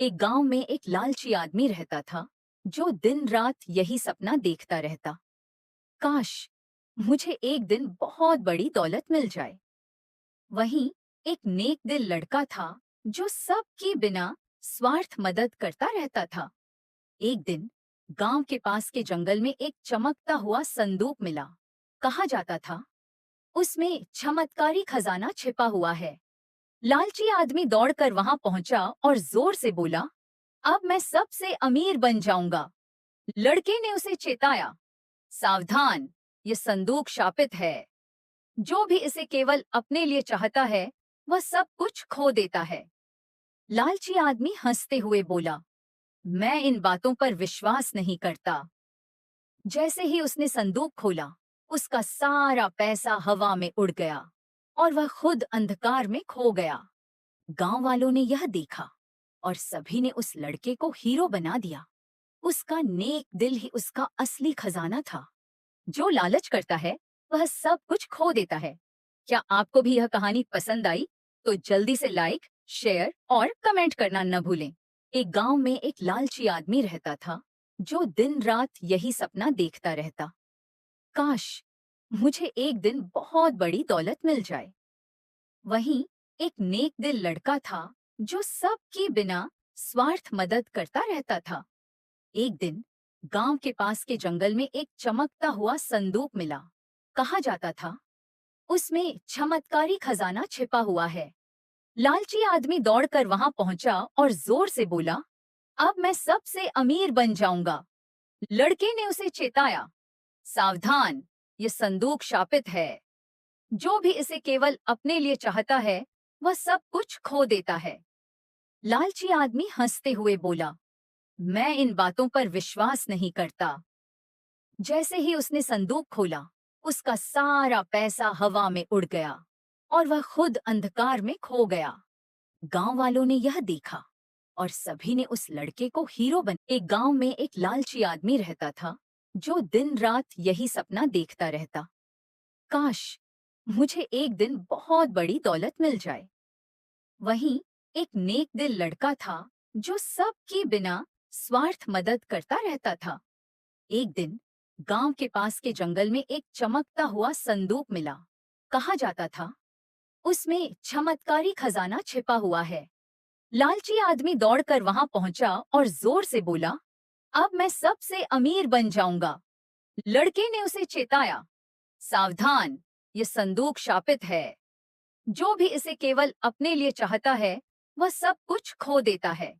एक गांव में एक लालची आदमी रहता था जो दिन रात यही सपना देखता रहता। काश मुझे एक दिन बहुत बड़ी दौलत मिल जाए। वहीं एक नेक दिल लड़का था जो सबकी बिना स्वार्थ मदद करता रहता था। एक दिन गांव के पास के जंगल में एक चमकता हुआ संदूक मिला। कहा जाता था उसमें चमत्कारी खजाना छिपा हुआ है। लालची आदमी दौड़कर वहां पहुंचा और जोर से बोला, अब मैं सबसे अमीर बन जाऊंगा। लड़के ने उसे चेताया, सावधान, ये संदूक शापित है। जो भी इसे केवल अपने लिए चाहता है वह सब कुछ खो देता है। लालची आदमी हंसते हुए बोला, मैं इन बातों पर विश्वास नहीं करता। जैसे ही उसने संदूक खोला, उसका सारा पैसा हवा में उड़ गया और वह खुद अंधकार में खो गया। गांव वालों ने यह देखा और सभी ने उस लड़के को हीरो बना दिया। उसका नेक दिल ही उसका असली खजाना था। जो लालच करता है वह सब कुछ खो देता है। क्या आपको भी यह कहानी पसंद आई? तो जल्दी से लाइक, शेयर और कमेंट करना न भूलें। एक गांव में एक लालची आदमी रहता था जो दिन रात यही सपना देखता रहता। काश मुझे एक दिन बहुत बड़ी दौलत मिल जाए। वहीं एक नेक दिल लड़का था जो सबकी बिना स्वार्थ मदद करता रहता था। एक दिन गांव के पास के जंगल में एक चमकता हुआ संदूक मिला। कहा जाता था उसमें चमत्कारी खजाना छिपा हुआ है। लालची आदमी दौड़कर वहां पहुंचा और जोर से बोला, अब मैं सबसे अमीर बन जाऊंगा। लड़के ने उसे चेताया, सावधान, ये संदूक शापित है। जो भी इसे केवल अपने लिए चाहता है वह सब कुछ खो देता है। लालची आदमी हंसते हुए बोला, मैं इन बातों पर विश्वास नहीं करता। जैसे ही उसने संदूक खोला, उसका सारा पैसा हवा में उड़ गया और वह खुद अंधकार में खो गया। गांव वालों ने यह देखा और सभी ने उस लड़के को हीरो बना। एक गांव में एक लालची आदमी रहता था जो दिन रात यही सपना देखता रहता। काश मुझे एक दिन बहुत बड़ी दौलत मिल जाए। वहीं एक नेक दिल लड़का था जो सबकी बिना स्वार्थ मदद करता रहता था। एक दिन गांव के पास के जंगल में एक चमकता हुआ संदूक मिला। कहा जाता था उसमें चमत्कारी खजाना छिपा हुआ है। लालची आदमी दौड़कर वहां पहुंचा और जोर से बोला, अब मैं सबसे अमीर बन जाऊंगा। लड़के ने उसे चेताया, सावधान, ये संदूक शापित है। जो भी इसे केवल अपने लिए चाहता है वह सब कुछ खो देता है।